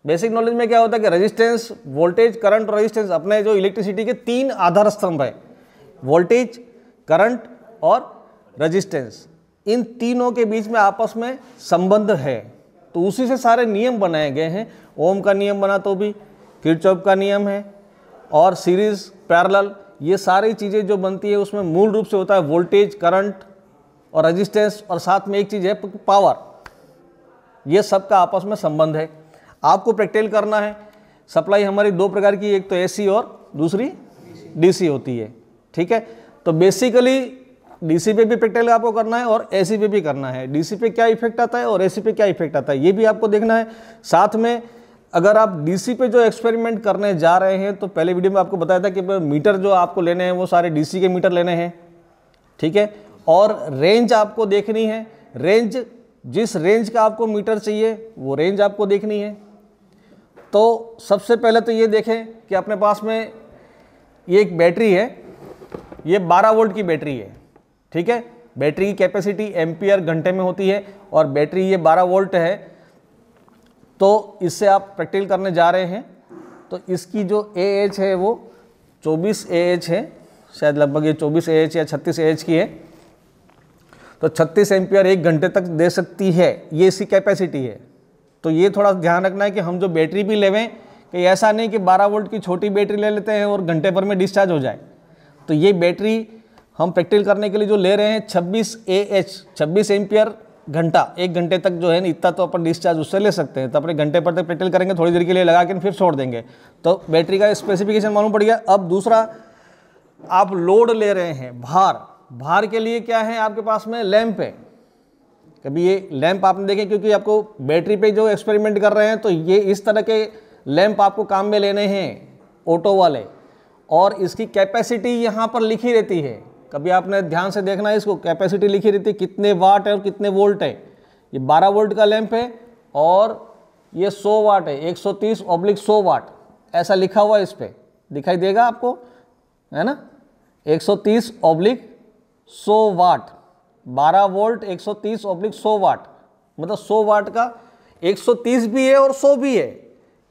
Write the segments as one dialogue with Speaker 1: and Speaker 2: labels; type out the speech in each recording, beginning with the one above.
Speaker 1: Basic knowledge में क्या होता है कि रेजिस्टेंस, वोल्टेज, करंट और रेजिस्टेंस अपने जो इलेक्ट्रिसिटी के 3 आधार स्तंभ है, वोल्टेज, करंट और रेजिस्टेंस। इन तीनों के बीच में आपस में संबंध है, तो उसी से सारे नियम बनाए गए हैं। ओम का नियम बना तो भी, किरचॉफ का नियम है, और सीरीज, पैरेलल, ये सारी चीज़ें जो बनती है उसमें मूल रूप से होता है वोल्टेज, करंट और रेजिस्टेंस, और साथ में एक चीज़ है पावर। ये सब का आपस में संबंध है। आपको प्रैक्टिकल करना है। सप्लाई हमारी 2 प्रकार की, एक तो एसी और दूसरी डीसी होती है, ठीक है। तो बेसिकली डीसी पे भी प्रैक्टिकल आपको करना है और एसी पे भी करना है। डीसी पे क्या इफेक्ट आता है और एसी पे क्या इफेक्ट आता है, ये भी आपको देखना है। साथ में अगर आप डीसी पे जो एक्सपेरिमेंट करने जा रहे हैं, तो पहले वीडियो में आपको बताया था कि मीटर जो आपको लेने हैं वो सारे डीसी के मीटर लेने हैं, ठीक है। और रेंज आपको देखनी है, रेंज, जिस रेंज का आपको मीटर चाहिए वो रेंज आपको देखनी है। तो सबसे पहले तो ये देखें कि अपने पास में ये एक बैटरी है, ये 12 वोल्ट की बैटरी है, ठीक है। बैटरी की कैपेसिटी एम्पियर घंटे में होती है और बैटरी ये 12 वोल्ट है। तो इससे आप प्रैक्टिकल करने जा रहे हैं, तो इसकी जो AH है वो 24 AH है, शायद लगभग ये 24 AH या 36 AH की है। तो 36 एम्पियर 1 घंटे तक दे सकती है, ये इसकी कैपेसिटी है। तो ये थोड़ा ध्यान रखना है कि हम जो बैटरी भी लेवें, कि ऐसा नहीं कि 12 वोल्ट की छोटी बैटरी ले लेते हैं और घंटे भर में डिस्चार्ज हो जाए। तो ये बैटरी हम प्रैक्टिकल करने के लिए जो ले रहे हैं 26 AH, 26 एम्पियर घंटा, 1 घंटे तक जो है ना, इतना तो अपन डिस्चार्ज उससे ले सकते हैं। तो अपने घंटे पर तक प्रैक्टिकल करेंगे, थोड़ी देर के लिए लगा के फिर छोड़ देंगे। तो बैटरी का स्पेसिफिकेशन मालूम पड़ गया। अब दूसरा, आप लोड ले रहे हैं, भार के लिए क्या है आपके पास में, लैंप है। कभी ये लैंप आपने देखे, क्योंकि आपको बैटरी पे जो एक्सपेरिमेंट कर रहे हैं तो ये इस तरह के लैंप आपको काम में लेने हैं, ऑटो वाले, और इसकी कैपेसिटी यहाँ पर लिखी रहती है। कभी आपने ध्यान से देखना है, इसको कैपेसिटी लिखी रहती है, कितने वाट है और कितने वोल्ट है। ये 12 वोल्ट का लैंप है और ये 100 वाट है, 130/100 वाट, ऐसा लिखा हुआ है इस पर, दिखाई देगा आपको, है ना, 130/100 वाट, 12 वोल्ट 130/100 वाट, मतलब 100 वाट का 130 भी है और 100 भी है।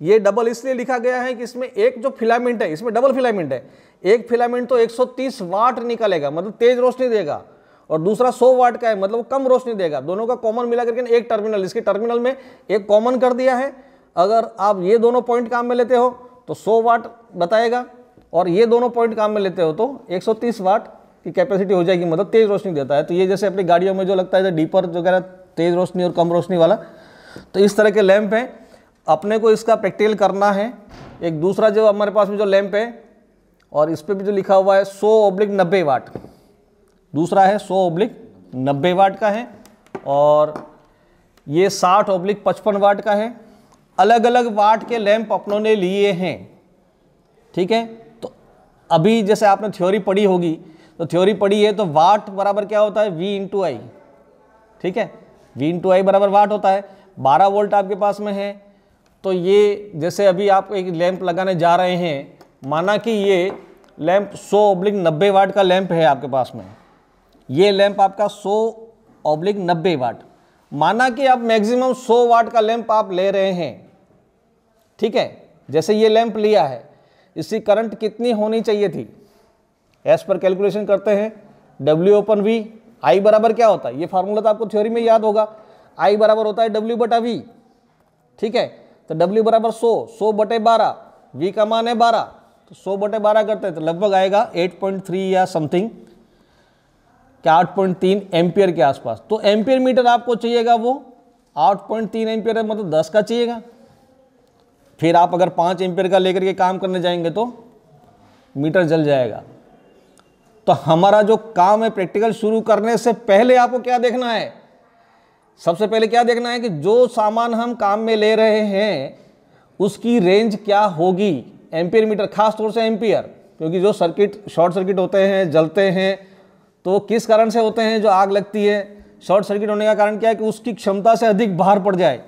Speaker 1: ये डबल इसलिए लिखा गया है कि इसमें एक जो फिलामेंट है, इसमें डबल फिलामेंट है। एक फिलामेंट तो 130 वाट निकालेगा, मतलब तेज रोशनी देगा, और दूसरा 100 वाट का है, मतलब वो कम रोशनी देगा। दोनों का कॉमन मिला करके एक टर्मिनल, इसके टर्मिनल में एक कॉमन कर दिया है। अगर आप ये दोनों पॉइंट काम में लेते हो तो 100 वाट बताएगा, और ये दोनों पॉइंट काम में लेते हो तो 130 वाट की कैपेसिटी हो जाएगी, मतलब तेज रोशनी देता है। तो ये जैसे अपनी गाड़ियों में जो लगता है डीपर वगैरह, तेज रोशनी और कम रोशनी वाला, तो इस तरह के लैंप हैं। अपने को इसका प्रैक्टिकल करना है। एक दूसरा जो हमारे पास में जो लैंप है, और इस पर भी जो लिखा हुआ है 100/90 वाट, दूसरा है 100/90 वाट का है, और ये 60/55 वाट का है। अलग अलग वाट के लैंप अपनों ने लिए हैं, ठीक है। तो अभी जैसे आपने थ्योरी पढ़ी होगी, तो थ्योरी पढ़ी है तो वाट बराबर क्या होता है, V/I, ठीक है। V/I बराबर वाट होता है। 12 वोल्ट आपके पास में है, तो ये जैसे अभी आप एक लैंप लगाने जा रहे हैं, माना कि ये लैंप 100/90 वाट का लैंप है आपके पास में, ये लैंप आपका 100/90 वाट, माना कि आप मैक्सिमम 100 वाट का लैंप आप ले रहे हैं, ठीक है। जैसे ये लैंप लिया है, इसकी करंट कितनी होनी चाहिए थी, एज पर कैलकुलेशन करते हैं, W/V। I बराबर क्या होता है, ये फार्मूला तो आपको थ्योरी में याद होगा। I बराबर होता है W/V, ठीक है। तो W बराबर 100/12, V का मान है 12, तो 100/12 करते हैं तो लगभग आएगा 8.3 या समथिंग, क्या 8.3 एम्पियर के आसपास। तो एम्पियर मीटर आपको चाहिएगा वो 8.3 एम्पियर है, मतलब 10 का चाहिएगा। फिर आप अगर 5 एम्पियर का लेकर के काम करने जाएंगे तो मीटर जल जाएगा। तो हमारा जो काम है, प्रैक्टिकल शुरू करने से पहले आपको क्या देखना है, सबसे पहले क्या देखना है कि जो सामान हम काम में ले रहे हैं उसकी रेंज क्या होगी, एम्पियर मीटर, खास तौर से एम्पियर, क्योंकि जो सर्किट शॉर्ट सर्किट होते हैं, जलते हैं, तो किस कारण से होते हैं, जो आग लगती है, शॉर्ट सर्किट होने का कारण क्या है कि उसकी क्षमता से अधिक भार पड़ जाए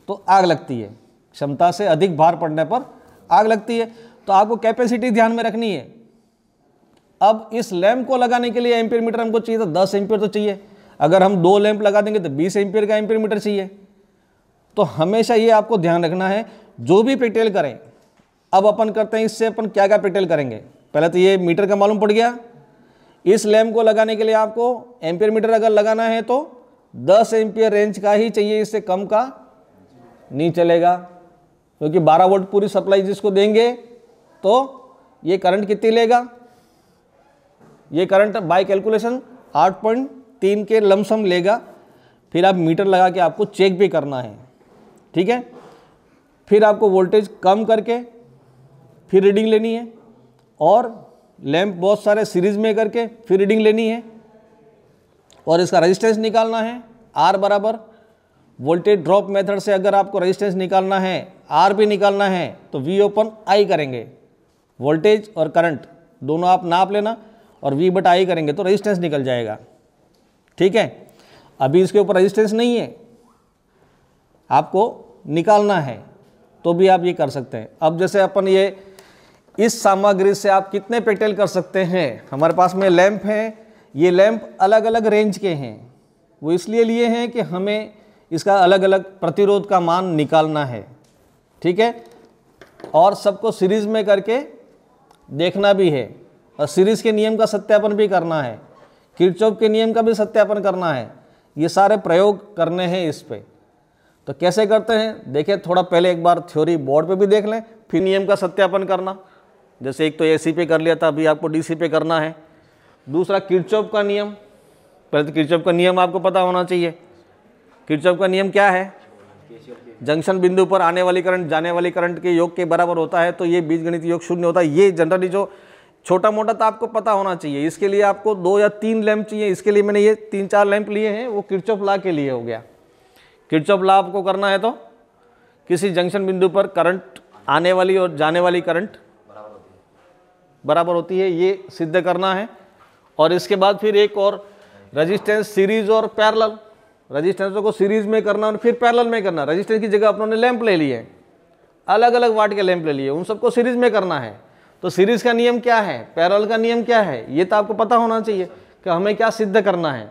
Speaker 1: तो आग लगती है, क्षमता से अधिक भार पड़ने पर आग लगती है। तो आपको कैपेसिटी ध्यान में रखनी है। अब इस लैंप को लगाने के लिए एम्पियर मीटर हमको चाहिए, तो 10 एम्पियर तो चाहिए। अगर हम 2 लैंप लगा देंगे तो 20 एम्पियर का एम्पियर मीटर चाहिए। तो हमेशा ये आपको ध्यान रखना है, जो भी प्रैक्टिकल करें, अब अपन करते हैं इससे अपन क्या क्या प्रैक्टिकल करेंगे। पहले तो ये मीटर का मालूम पड़ गया। इस लैंप को लगाने के लिए आपको एम्पियर मीटर अगर लगाना है तो 10 एम्पियर रेंज का ही चाहिए, इससे कम का नहीं चलेगा, क्योंकि 12 वोल्ट पूरी सप्लाई जिसको देंगे तो ये करंट कितनी लेगा, ये करंट बाय कैलकुलेशन 8.3 के लमसम लेगा। फिर आप मीटर लगा के आपको चेक भी करना है, ठीक है। फिर आपको वोल्टेज कम करके फिर रीडिंग लेनी है, और लैंप बहुत सारे सीरीज में करके फिर रीडिंग लेनी है, और इसका रेजिस्टेंस निकालना है। आर बराबर वोल्टेज ड्रॉप मेथड से अगर आपको रेजिस्टेंस निकालना है, आर भी निकालना है, तो वी ओपन आई करेंगे। वोल्टेज और करंट दोनों आप नाप लेना और वी बटा आई करेंगे तो रेजिस्टेंस निकल जाएगा, ठीक है। अभी इसके ऊपर रेजिस्टेंस नहीं है, आपको निकालना है, तो भी आप ये कर सकते हैं। अब जैसे अपन ये इस सामग्री से आप कितने प्रैक्टिकल कर सकते हैं। हमारे पास में लैंप हैं, ये लैंप अलग अलग रेंज के हैं, वो इसलिए लिए हैं कि हमें इसका अलग अलग प्रतिरोध का मान निकालना है, ठीक है। और सबको सीरीज में करके देखना भी है, और सीरीज के नियम का सत्यापन भी करना है, किरचॉफ के नियम का भी सत्यापन करना है। ये सारे प्रयोग करने हैं इस पे। तो कैसे करते हैं देखिए, थोड़ा पहले एक बार थ्योरी बोर्ड पे भी देख लें, फिर नियम का सत्यापन करना। जैसे एक तो एसी पे कर लिया था, अभी आपको डीसी पे करना है। दूसरा किरचॉफ का नियम, पहले तो किरचॉफ का नियम आपको पता होना चाहिए। किरचॉफ का नियम क्या है, जंक्शन बिंदु पर आने वाली करंट जाने वाली करंट के योग के बराबर होता है, तो ये बीजगणित योग शून्य होता है। ये जनरली जो छोटा मोटा तो आपको पता होना चाहिए। इसके लिए आपको 2 या 3 लैंप चाहिए, इसके लिए मैंने ये 3-4 लैंप लिए हैं, वो किरचॉफ लॉ के लिए हो गया। किरचॉफ लॉ आपको करना है तो किसी जंक्शन बिंदु पर करंट आने वाली और जाने वाली करंट बराबर होती है, ये सिद्ध करना है। और इसके बाद फिर एक और रेजिस्टेंस सीरीज और पैरेलल, रेजिस्टेंसों को सीरीज में करना और फिर पैरेलल में करना। रेजिस्टेंस की जगह अपनों ने लैंप ले लिए, अलग अलग वाट के लैंप ले लिए, उन सबको सीरीज में करना है। तो सीरीज का नियम क्या है, पैरेलल का नियम क्या है, ये तो आपको पता होना चाहिए कि हमें क्या सिद्ध करना है,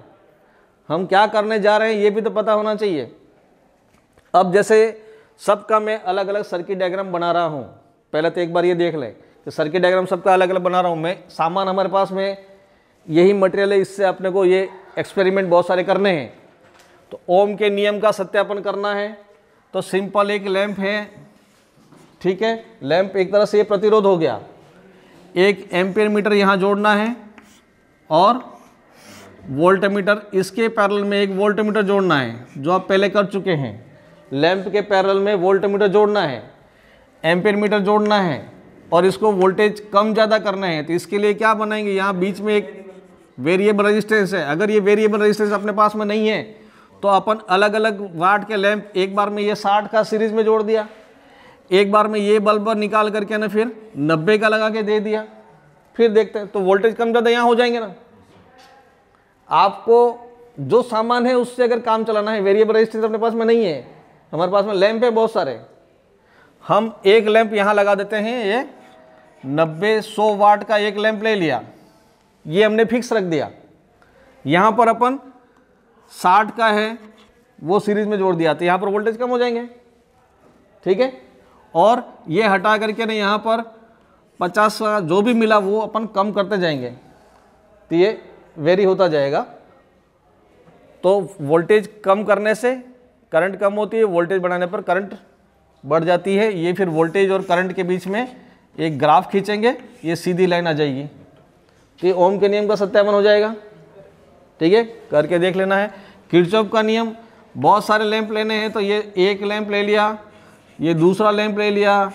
Speaker 1: हम क्या करने जा रहे हैं, ये भी तो पता होना चाहिए। अब जैसे सबका मैं अलग अलग सर्किट डायग्राम बना रहा हूँ, पहले तो एक बार ये देख लें कि सर्किट डायग्राम सबका अलग अलग बना रहा हूँ मैं। सामान हमारे पास में यही मटेरियल है, इससे अपने को ये एक्सपेरिमेंट बहुत सारे करने हैं। तो ओम के नियम का सत्यापन करना है, तो सिंपल एक लैंप है, ठीक है। लैंप एक तरह से ये प्रतिरोध हो गया, एक एम्पियर मीटर यहाँ जोड़ना है, और वोल्टमीटर इसके पैरेलल में एक वोल्टमीटर जोड़ना है, जो आप पहले कर चुके हैं। लैंप के पैरेलल में वोल्टमीटर जोड़ना है, एम्पियर मीटर जोड़ना है, और इसको वोल्टेज कम ज़्यादा करना है। तो इसके लिए क्या बनाएंगे, यहाँ बीच में एक वेरिएबल रेजिस्टेंस है। अगर ये वेरिएबल रेजिस्टेंस अपने पास में नहीं है तो अपन अलग अलग वाट के लैंप, एक बार में ये 60 का सीरीज में जोड़ दिया, एक बार में ये बल्ब निकाल करके ना फिर 90 का लगा के दे दिया, फिर देखते हैं तो वोल्टेज कम ज़्यादा यहाँ हो जाएंगे ना। आपको जो सामान है उससे अगर काम चलाना है, वेरिएबल रेजिस्टेंस अपने पास में नहीं है, हमारे पास में लैंप है बहुत सारे, हम एक लैंप यहाँ लगा देते हैं। ये 90-100 वाट का एक लैंप ले लिया, ये हमने फिक्स रख दिया। यहाँ पर अपन 60 का है वो सीरीज में जोड़ दिया, तो यहाँ पर वोल्टेज कम हो जाएंगे, ठीक है। और ये हटा करके ना यहाँ पर 50 का जो भी मिला वो अपन कम करते जाएंगे, तो ये वेरी होता जाएगा। तो वोल्टेज कम करने से करंट कम होती है, वोल्टेज बढ़ाने पर करंट बढ़ जाती है। ये फिर वोल्टेज और करंट के बीच में एक ग्राफ खींचेंगे, ये सीधी लाइन आ जाएगी, तो ये ओम के नियम का सत्यापन हो जाएगा, ठीक है। करके देख लेना है। किरचॉफ का नियम, बहुत सारे लैंप लेने हैं, तो ये एक लैंप ले लिया, ये दूसरा लैंप ले लिया,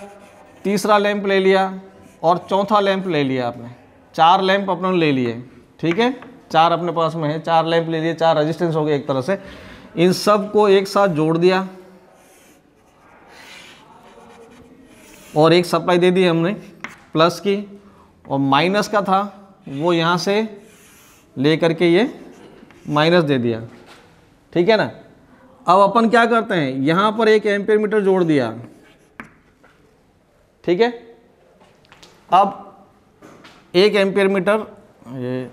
Speaker 1: तीसरा लैंप ले लिया, और चौथा लैंप ले लिया आपने। 4 लैंप अपने ले लिए, ठीक है। 4 अपने पास में है, 4 लैंप ले लिए, 4 रेजिस्टेंस हो गए एक तरह से। इन सब को एक साथ जोड़ दिया और एक सप्लाई दे दी हमने प्लस की, और माइनस का था वो यहाँ से ले करके ये माइनस दे दिया, ठीक है ना। अब अपन क्या करते हैं, यहाँ पर एक एम्पियर मीटर जोड़ दिया, ठीक है। अब एक एम्पियर मीटर ये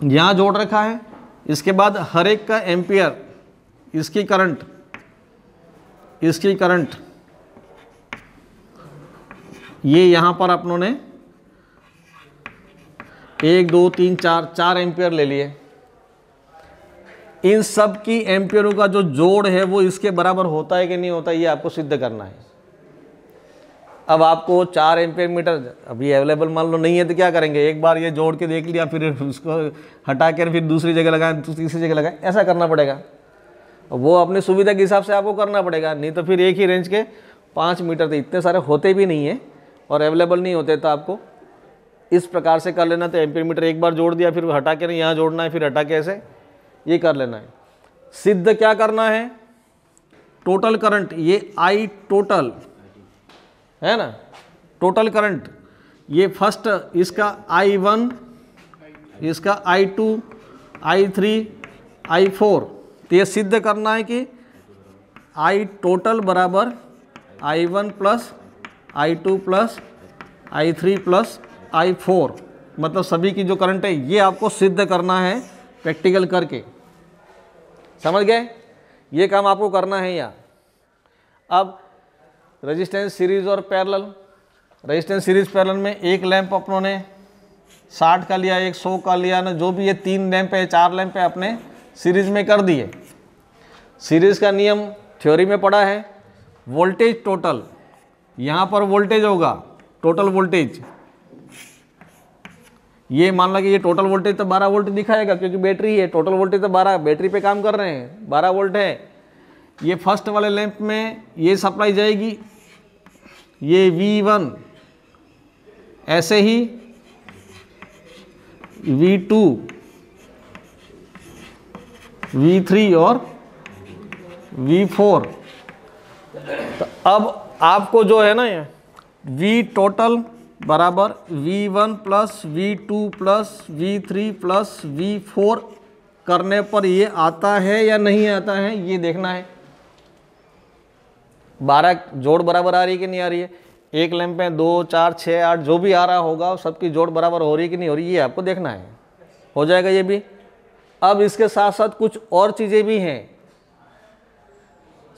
Speaker 1: यहाँ जोड़ रखा है, इसके बाद हर एक का एम्पियर, इसकी करंट ये यहाँ पर अपनों ने 1 2 3 4 एम्पियर ले लिए। इन सब की एम्पियरों का जो जोड़ है वो इसके बराबर होता है कि नहीं होता, ये आपको सिद्ध करना है। अब आपको 4 एम्पियर मीटर अभी अवेलेबल मान लो नहीं है तो क्या करेंगे, एक बार ये जोड़ के देख लिया, फिर उसको हटा कर फिर दूसरी जगह लगाएं, तीसरी जगह लगाएं, ऐसा करना पड़ेगा। वो अपनी सुविधा के हिसाब से आपको करना पड़ेगा, नहीं तो फिर एक ही रेंज के 5 मीटर तो इतने सारे होते भी नहीं है और अवेलेबल नहीं होते, तो आपको इस प्रकार से कर लेना। तो एम्पियर मीटर एक बार जोड़ दिया, फिर हटा के यहाँ जोड़ना है, फिर हटा के ऐसे ये कर लेना है। सिद्ध क्या करना है, टोटल करंट, ये आई टोटल है ना, टोटल करंट, ये फर्स्ट इसका I1, इसका I2, I3, I4, तो ये सिद्ध करना है कि I टोटल बराबर I1 plus I2 plus I3 plus I4, मतलब सभी की जो करंट है ये आपको सिद्ध करना है प्रैक्टिकल करके। समझ गए, ये काम आपको करना है यहाँ। अब रेजिस्टेंस सीरीज और पैरेलल, रेजिस्टेंस सीरीज पैरेलल में एक लैंप अपनों ने 60 का लिया, एक 100 का लिया ना, जो भी ये 3 लैंप है 4 लैंप है अपने सीरीज में कर दिए। सीरीज का नियम थ्योरी में पढ़ा है, वोल्टेज टोटल, यहाँ पर वोल्टेज होगा टोटल वोल्टेज, ये मान लो कि ये टोटल वोल्टेज तो 12 वोल्ट दिखाएगा क्योंकि बैटरी है, टोटल वोल्टेज तो 12, बैटरी पे काम कर रहे हैं, 12 वोल्ट है। ये फर्स्ट वाले लैंप में ये सप्लाई जाएगी, ये V1, ऐसे ही V2, V3 और V4। तो अब आपको जो है ना ये V टोटल बराबर V1 plus V2 plus V3 plus V4 करने पर ये आता है या नहीं आता है ये देखना है। 12 जोड़ बराबर आ रही है कि नहीं आ रही है, एक लैंप में 2 4 6 8 जो भी आ रहा होगा सबकी जोड़ बराबर हो रही है कि नहीं हो रही, ये आपको देखना है। हो जाएगा ये भी। अब इसके साथ साथ कुछ और चीज़ें भी हैं,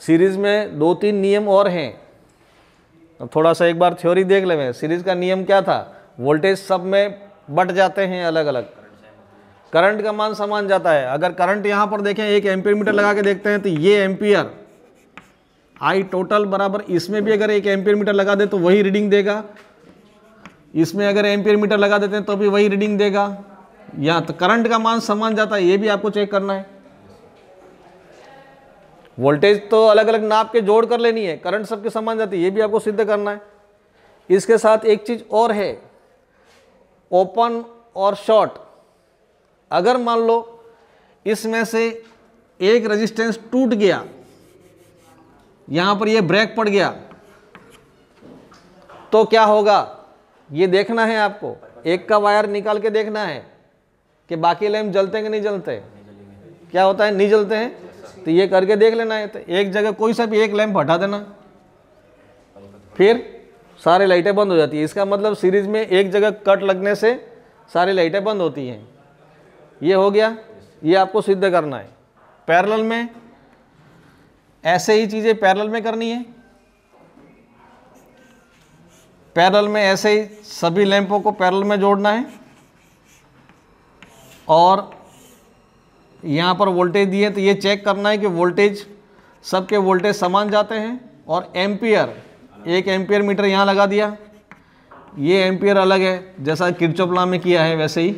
Speaker 1: सीरीज में 2-3 नियम और हैं। अब थोड़ा सा एक बार थ्योरी देख लें। सीरीज का नियम क्या था, वोल्टेज सब में बट जाते हैं अलग अलग, करंट का मान समान जाता है। अगर करंट यहाँ पर देखें, एक एम्पियर मीटर लगा के देखते हैं तो ये एम्पियर आई टोटल बराबर, इसमें भी अगर एक एम्पियर मीटर लगा दे तो वही रीडिंग देगा, इसमें अगर एम्पियर मीटर लगा देते हैं तो भी वही रीडिंग देगा। यहाँ तो करंट का मान समान जाता है, ये भी आपको चेक करना है। वोल्टेज तो अलग अलग नाप के जोड़ कर लेनी है, करंट सबके समान जाती है, ये भी आपको सिद्ध करना है। इसके साथ एक चीज और है, ओपन और शॉर्ट। अगर मान लो इसमें से एक रेजिस्टेंस टूट गया, यहां पर ये ब्रेक पड़ गया, तो क्या होगा ये देखना है आपको। एक का वायर निकाल के देखना है कि बाकी लैंप जलते हैं कि नहीं जलते, क्या होता है नहीं जलते हैं, तो ये करके देख लेना है। तो एक जगह कोई सा भी एक लैंप हटा देना, फिर सारी लाइटें बंद हो जाती है। इसका मतलब सीरीज में एक जगह कट लगने से सारी लाइटें बंद होती हैं। ये हो गया, ये आपको सिद्ध करना है। पैरेलल में ऐसे ही चीज़ें पैरेलल में करनी है। पैरेलल में ऐसे ही सभी लैंपों को पैरेलल में जोड़ना है और यहाँ पर वोल्टेज दिए तो ये चेक करना है कि वोल्टेज सबके वोल्टेज समान जाते हैं। और एम्पियर, एक एम्पियर मीटर यहाँ लगा दिया, ये एम्पियर अलग है, जैसा किरचॉफ लॉ में किया है वैसे ही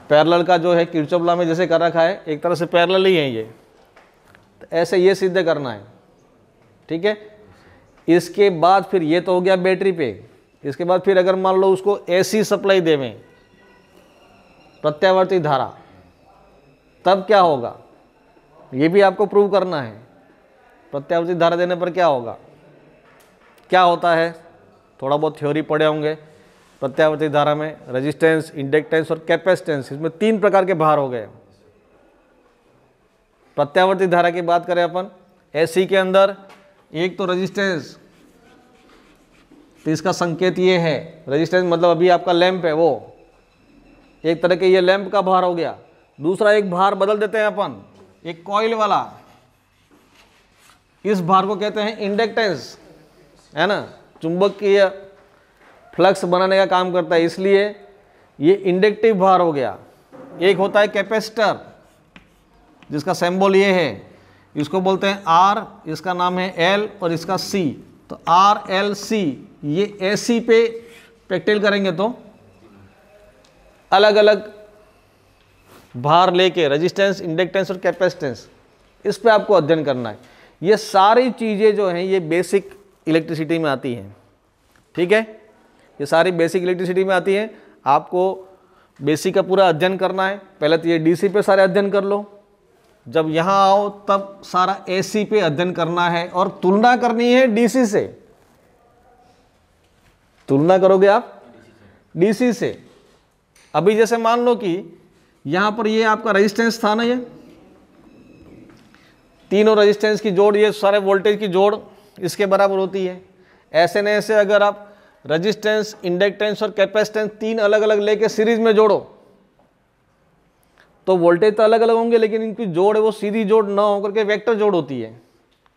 Speaker 1: पैरेलल का जो है किरचॉफ लॉ में जैसे कर रखा है, एक तरह से पैरेलल ही है ये। तो ऐसे ये सिद्ध करना है, ठीक है। इसके बाद फिर ये तो हो गया बैटरी पे। इसके बाद फिर अगर मान लो उसको एसी सप्लाई देवें, प्रत्यावर्ती धारा, तब क्या होगा ये भी आपको प्रूव करना है। प्रत्यावर्ती धारा देने पर क्या होगा, क्या होता है, थोड़ा बहुत थ्योरी पढ़े होंगे। प्रत्यावर्ती धारा में रेजिस्टेंस, इंडक्टेंस और कैपेसिटेंस, इसमें 3 प्रकार के भार हो गए। प्रत्यावर्ती धारा की बात करें अपन, एसी के अंदर एक तो रेजिस्टेंस, तो इसका संकेत ये है, रेजिस्टेंस मतलब अभी आपका लैंप है, वो एक तरह के ये लैंप का भार हो गया। दूसरा एक भार बदल देते हैं अपन, एक कॉइल वाला, इस भार को कहते हैं इंडक्टेंस, है ना। चुंबकीय फ्लक्स बनाने का काम करता है, इसलिए ये इंडक्टिव भार हो गया। एक होता है कैपेसिटर जिसका सिंबल ये है, इसको बोलते हैं आर, इसका नाम है एल और इसका सी। तो आर एल सी ये एसी पे प्रैक्टिकल करेंगे तो अलग अलग भार लेके रेजिस्टेंस, इंडक्टेंस और कैपेसिटेंस, इस पे आपको अध्ययन करना है। ये सारी चीज़ें जो हैं ये बेसिक इलेक्ट्रिसिटी में आती हैं, ठीक है, ये सारी बेसिक इलेक्ट्रिसिटी में आती हैं। आपको बेसिक का पूरा अध्ययन करना है। पहले तो ये डीसी पे सारे अध्ययन कर लो, जब यहाँ आओ तब सारा एसी पे अध्ययन करना है और तुलना करनी है डीसी से। तुलना करोगे आप डीसी से। अभी जैसे मान लो कि यहाँ पर ये आपका रेजिस्टेंस था ना, ये तीनों रेजिस्टेंस की जोड़, ये सारे वोल्टेज की जोड़ इसके बराबर होती है। ऐसे न ऐसे अगर आप रेजिस्टेंस, इंडक्टेंस और कैपेसिटेंस तीन अलग अलग लेके सीरीज में जोड़ो तो वोल्टेज तो अलग अलग होंगे, लेकिन इनकी जोड़ है वो सीधी जोड़ ना होकर के वेक्टर जोड़ होती है।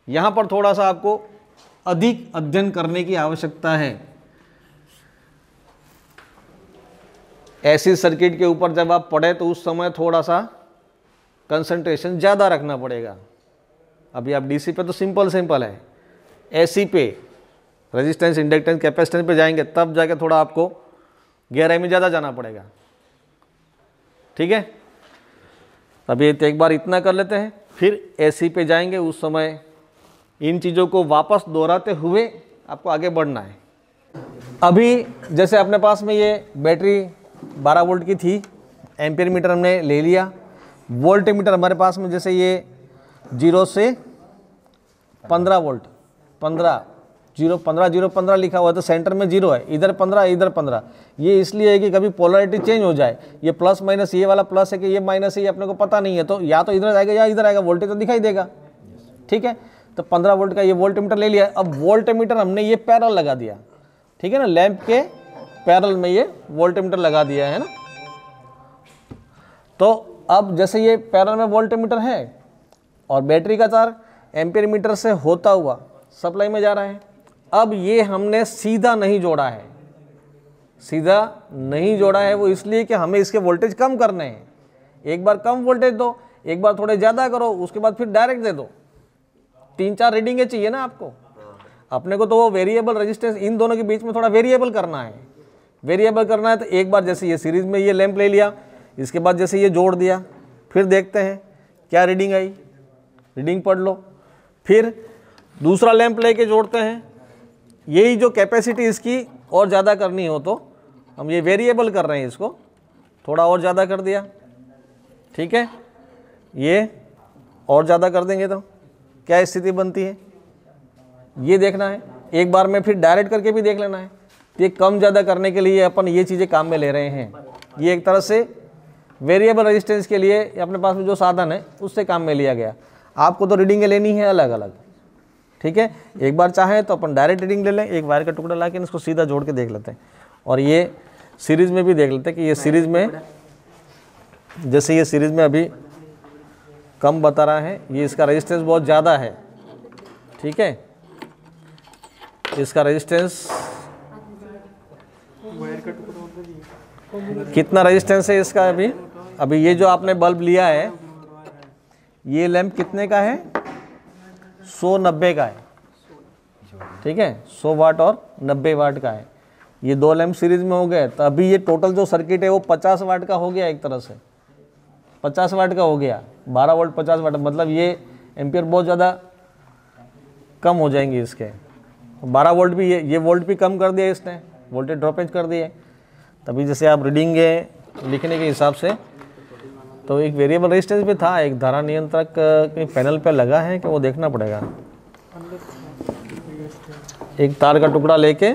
Speaker 1: यहाँ पर थोड़ा सा आपको अधिक अध्ययन करने की आवश्यकता है। ऐसी सर्किट के ऊपर जब आप पढ़े तो उस समय थोड़ा सा कंसंट्रेशन ज़्यादा रखना पड़ेगा। अभी आप डीसी पे तो सिंपल है, एसी पे रेजिस्टेंस, इंडक्टेंस, कैपेसिटेंस पे जाएंगे तब जाके थोड़ा आपको गहराई में ज़्यादा जाना पड़ेगा, ठीक है। अभी तो एक बार इतना कर लेते हैं, फिर एसी पे जाएंगे, उस समय इन चीज़ों को वापस दोहराते हुए आपको आगे बढ़ना है। अभी जैसे अपने पास में ये बैटरी 12 वोल्ट की थी, एम्पियर मीटर हमने ले लिया, वोल्ट मीटर हमारे पास में जैसे ये 0 से 15 वोल्ट, 15 लिखा हुआ है तो सेंटर में 0 है, इधर 15 इधर 15। ये इसलिए है कि कभी पोलरिटी चेंज हो जाए, ये प्लस माइनस, ये वाला प्लस है कि ये माइनस है, ये अपने को पता नहीं है, तो या तो इधर आएगा या इधर आएगा, वोल्टेज तो दिखाई देगा, ठीक है। तो 15 वोल्ट का ये वोल्ट मीटर ले लिया। अब वोल्ट मीटर हमने ये पैरेलल लगा दिया, ठीक है ना, लैंप के पैरेलल में ये वोल्ट मीटर लगा दिया है ना। तो अब जैसे ये पैरेलल में वोल्ट मीटर है और बैटरी का तार एम्पियर मीटर से होता हुआ सप्लाई में जा रहा है। अब ये हमने सीधा नहीं जोड़ा है, सीधा नहीं जोड़ा है वो इसलिए कि हमें इसके वोल्टेज कम करने हैं। एक बार कम वोल्टेज दो, एक बार थोड़े ज़्यादा करो, उसके बाद फिर डायरेक्ट दे दो। 3-4 रीडिंगें चाहिए ना आपको, अपने को तो वो वेरिएबल रेजिस्टेंस इन दोनों के बीच में थोड़ा वेरिएबल करना है। वेरिएबल करना है तो एक बार जैसे ये सीरीज में ये लैंप ले लिया, इसके बाद जैसे ये जोड़ दिया, फिर देखते हैं क्या रीडिंग आई, रीडिंग पढ़ लो। फिर दूसरा लैंप लेके जोड़ते हैं, यही जो कैपेसिटी इसकी और ज़्यादा करनी हो तो हम ये वेरिएबल कर रहे हैं, इसको थोड़ा और ज़्यादा कर दिया, ठीक है। ये और ज़्यादा कर देंगे तो क्या स्थिति बनती है ये देखना है। एक बार में फिर डायरेक्ट करके भी देख लेना है। तो ये कम ज़्यादा करने के लिए अपन ये चीज़ें काम में ले रहे हैं। ये एक तरह से वेरिएबल रेजिस्टेंस के लिए अपने पास में जो साधन है उससे काम में लिया गया। आपको तो रीडिंगें लेनी है अलग अलग, ठीक है। एक बार चाहे तो अपन डायरेक्ट रीडिंग ले लें, एक वायर का टुकड़ा ला के इसको सीधा जोड़ के देख लेते हैं। और ये सीरीज़ में भी देख लेते हैं कि ये सीरीज़ में, जैसे ये सीरीज़ में अभी कम बता रहा है, ये इसका रेजिस्टेंस बहुत ज़्यादा है, ठीक है। इसका रेजिस्टेंस कितना रेजिस्टेंस है इसका, अभी ये जो आपने बल्ब लिया है ये लैंप कितने का है, 190 का है, ठीक है। 100 वाट और 90 वाट का है। ये दो लैंप सीरीज में हो गए, तो अभी ये टोटल जो सर्किट है वो 50 वाट का हो गया, एक तरह से 50 वाट का हो गया। 12 वोल्ट 50 वाट, मतलब ये एम्पियर बहुत ज़्यादा कम हो जाएंगे इसके। 12 वोल्ट भी ये वोल्ट भी कम कर दिया इसने, वोल्टेज ड्रॉपेज कर दिए। तभी जैसे आप रीडिंग लिखने के हिसाब से, तो एक वेरिएबल रेजिस्टेंस भी था, एक धारा नियंत्रक कहीं पैनल पे लगा है कि वो देखना पड़ेगा। एक तार का टुकड़ा लेके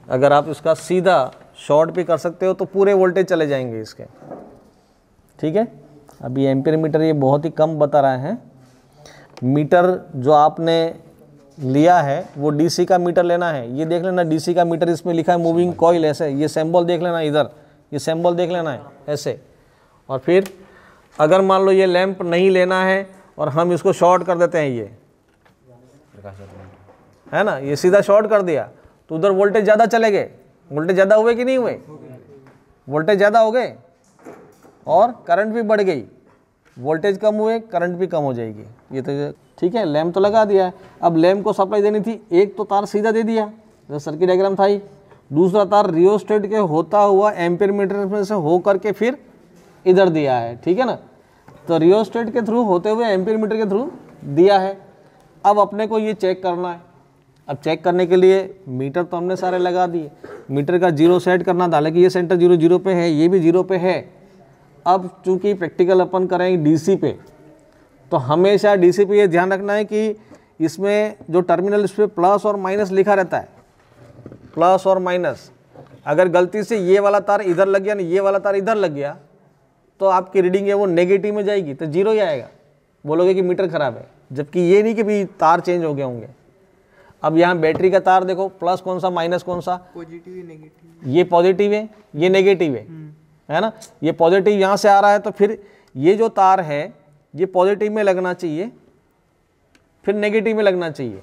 Speaker 1: अगर आप इसका सीधा शॉर्ट भी कर सकते हो तो पूरे वोल्टेज चले जाएंगे इसके, ठीक है। अभी एम्पियर मीटर ये बहुत ही कम बता रहा है। मीटर जो आपने लिया है वो डीसी का मीटर लेना है। ये देख लेना डीसी का मीटर, इसमें लिखा है मूविंग कॉइल, ऐसे ये सिंबल देख लेना, इधर ये सिंबल देख लेना है ऐसे। और फिर अगर मान लो ये लैंप नहीं लेना है और हम इसको शॉर्ट कर देते हैं, ये है ना, ये सीधा शॉर्ट कर दिया, तो उधर वोल्टेज ज़्यादा चले गए, वोल्टेज ज़्यादा हुए कि नहीं हुए, वोल्टेज ज़्यादा हो गए और करंट भी बढ़ गई, वोल्टेज कम हुए करंट भी कम हो जाएगी। ये तो ठीक है, लैम्प तो लगा दिया है। अब लैम्प को सप्लाई देनी थी, एक तो तार सीधा दे दिया जो सर्किट डायग्राम था ही, दूसरा तार रियोस्टेट के होता हुआ एम्पीयर मीटर में से हो करके फिर इधर दिया है, ठीक है ना। तो रियोस्टेट के थ्रू होते हुए एम्पीयर मीटर के थ्रू दिया है। अब अपने को ये चेक करना है। अब चेक करने के लिए मीटर तो हमने सारे लगा दिए, मीटर का 0 सेट करना था, हालांकि ये सेंटर 0 0 पे है, ये भी 0 पे है। अब चूंकि प्रैक्टिकल अपन करेंगे डीसी पे, तो हमेशा डीसी पे ये ध्यान रखना है कि इसमें जो टर्मिनल इस पर प्लस और माइनस लिखा रहता है, प्लस और माइनस। अगर गलती से ये वाला तार इधर लग गया ना, ये वाला तार इधर लग गया, तो आपकी रीडिंग है वो नेगेटिव में जाएगी, तो 0 ही आएगा, बोलोगे कि मीटर खराब है। जबकि ये नहीं कि भी तार चेंज हो गए होंगे। अब यहाँ बैटरी का तार देखो, प्लस कौन सा माइनस कौन सा,
Speaker 2: पॉजिटिव नेगेटिव,
Speaker 1: ये पॉजिटिव है ये नेगेटिव है ना। ये पॉजिटिव यहाँ से आ रहा है, तो फिर ये जो तार है ये पॉजिटिव में लगना चाहिए, फिर नेगेटिव में लगना चाहिए।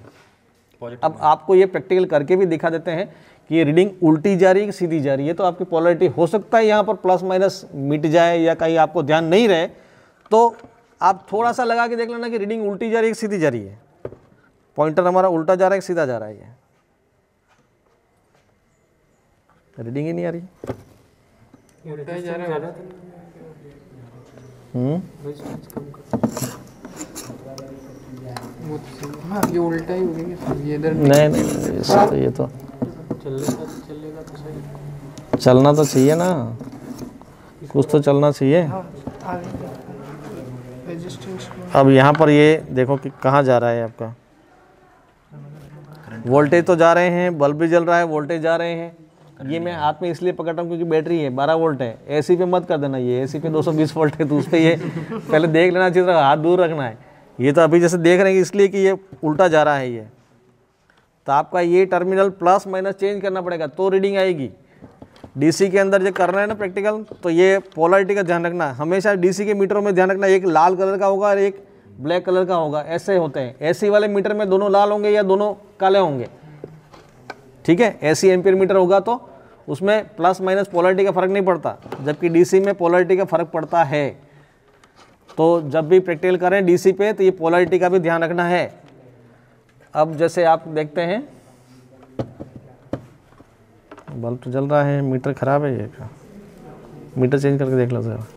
Speaker 1: अब आपको ये प्रैक्टिकल करके भी दिखा देते हैं कि ये रीडिंग उल्टी जा रही है कि सीधी जा रही है। तो आपकी पोलैरिटी हो सकता है यहाँ पर प्लस माइनस मिट जाए, या कहीं आपको ध्यान नहीं रहे तो आप थोड़ा सा लगा के देख लेना कि रीडिंग उल्टी जा रही है कि सीधी जा रही है। पॉइंटर हमारा उल्टा जा रहा है कि सीधा जा रहा है, ये रीडिंग ही नहीं आ रही।
Speaker 2: उल्टा जा रहा है। हाँ, ये उल्टा ही हो गया, ये इधर
Speaker 1: नहीं, ये तो
Speaker 2: चलेगा तो सही,
Speaker 1: चलना तो चाहिए ना, कुछ तो चलना चाहिए।
Speaker 2: रेजिस्टेंस।
Speaker 1: अब यहाँ पर ये देखो कि कहाँ जा रहा है आपका वोल्टेज, तो जा रहे हैं, बल्ब भी जल रहा है, वोल्टेज जा रहे हैं। ये मैं हाथ में इसलिए पकड़ रहा हूँ क्योंकि बैटरी है 12 वोल्ट है। एसी पे मत कर देना, ये एसी पे 220 वोल्ट है, तो उस पर ये पहले देख लेना चाहिए, हाथ दूर रखना है। ये तो अभी जैसे देख रहे हैं इसलिए कि ये उल्टा जा रहा है ये, तो आपका ये टर्मिनल प्लस माइनस चेंज करना पड़ेगा तो रीडिंग आएगी। डीसी के अंदर जो करना है ना प्रैक्टिकल, तो ये पोलैरिटी का ध्यान रखना है हमेशा। डीसी के मीटरों में ध्यान रखना, एक लाल कलर का होगा और एक ब्लैक कलर का होगा, ऐसे होते हैं। एसी वाले मीटर में दोनों लाल होंगे या दोनों काले होंगे, ठीक है। एसी एम्पीयर मीटर होगा तो उसमें प्लस माइनस पोलैरिटी का फर्क नहीं पड़ता, जबकि डीसी में पोलैरिटी का फर्क पड़ता है। तो जब भी प्रैक्टिकल करें डीसी पे तो ये पोलैरिटी का भी ध्यान रखना है। अब जैसे आप देखते हैं बल्ब तो जल रहा है, मीटर खराब है, ये मीटर चेंज करके देख लो जरा।